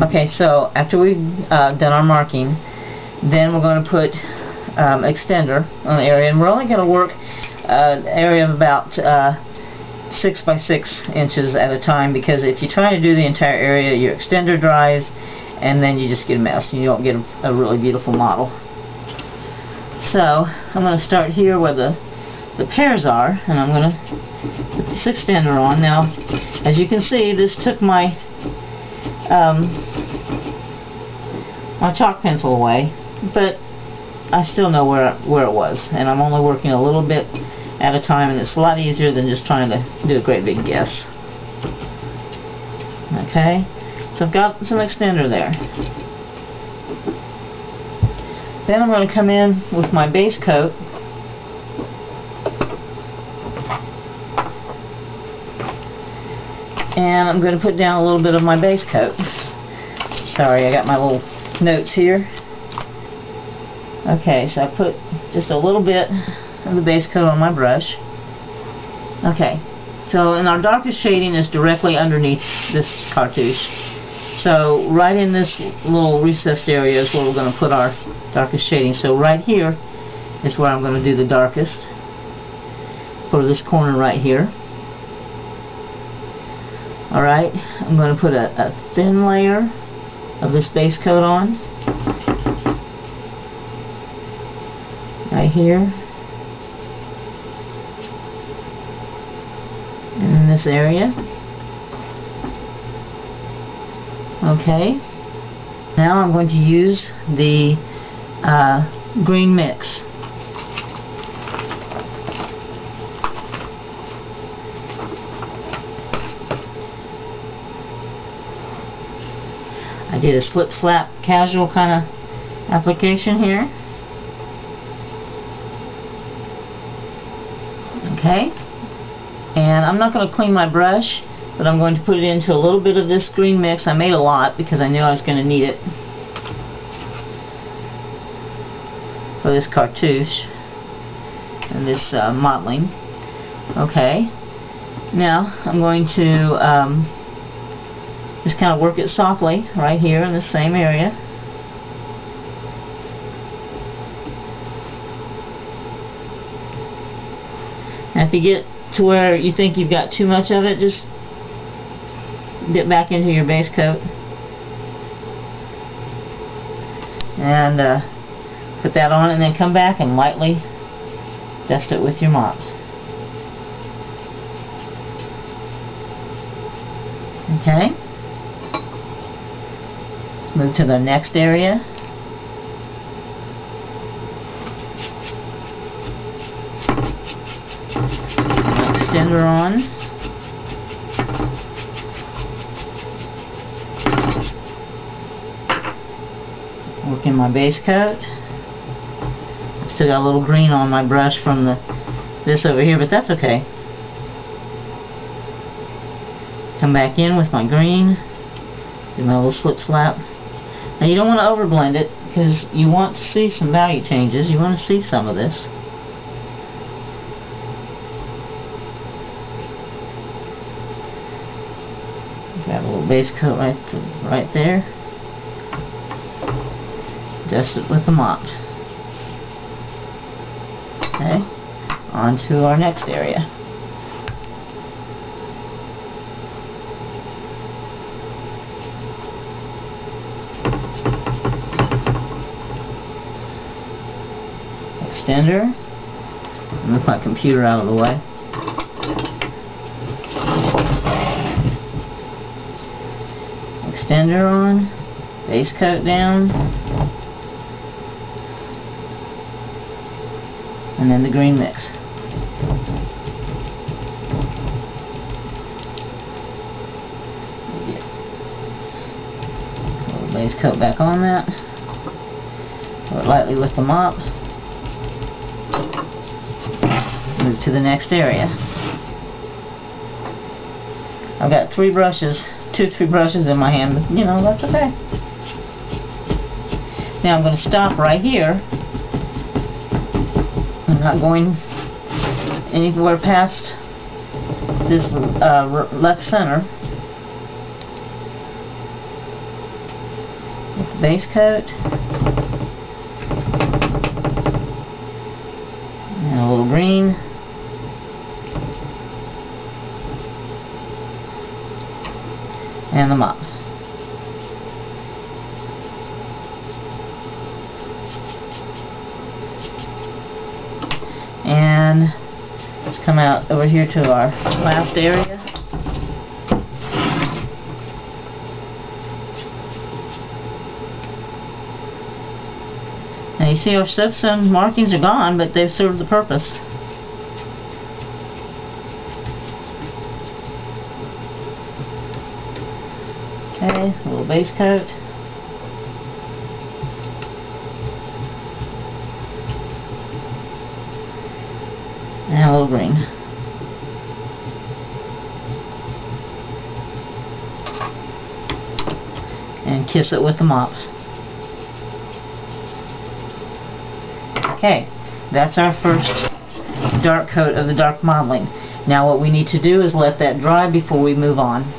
Okay, so after we've done our marking, then we're going to put extender on the area, and we're only going to work an area of about 6 by 6 inches at a time, because if you try to do the entire area, your extender dries and then you just get a mess and you don't get a really beautiful model. So I'm going to start here where the pears are, and I'm going to put this extender on. Now, as you can see, this took my my chalk pencil away, but I still know where it was, and I'm only working a little bit at a time, and it's a lot easier than just trying to do a great big guess. Okay, so I've got some extender there. Then I'm going to come in with my base coat and I'm going to put down a little bit of my base coat. Sorry, I got my little notes here. Okay, so I put just a little bit of the base coat on my brush. Okay, so and our darkest shading is directly underneath this cartouche. So right in this little recessed area is where we're going to put our darkest shading. So right here is where I'm going to do the darkest for this corner right here. Alright, I'm going to put a thin layer of this base coat on. Right here. And in this area. Okay. Now I'm going to use the green mix. I did a slip slap casual kind of application here. Okay, and I'm not going to clean my brush, but I'm going to put it into a little bit of this green mix. I made a lot because I knew I was going to need it for this cartouche and this mottling. Okay, now I'm going to just kind of work it softly right here in the same area. And if you get to where you think you've got too much of it, just dip back into your base coat and put that on, and then come back and lightly dust it with your mop. Okay. Let's move to the next area. Extender on. Working my base coat. Still got a little green on my brush from this over here, but that's okay. Come back in with my green. Do my little slip slap. Now you don't want to overblend it because you want to see some value changes. You want to see some of this. Grab a little base coat right there. Dust it with the mop. Okay, on to our next area. Extender. Move my computer out of the way. Extender on, base coat down, and then the green mix. A little base coat back on that. Or lightly with the mop. Move to the next area. I've got 3 brushes. 2-3 brushes in my hand, but you know, that's okay. Now I'm going to stop right here. I'm not going anywhere past this left center. Get the base coat. And a little green. And the mop. And let's come out over here to our last area. Now you see our strips and markings are gone, but they've served the purpose. Okay, a little base coat. And a little green. And kiss it with the mop. Okay, that's our first dark coat of the dark mottling. Now what we need to do is let that dry before we move on.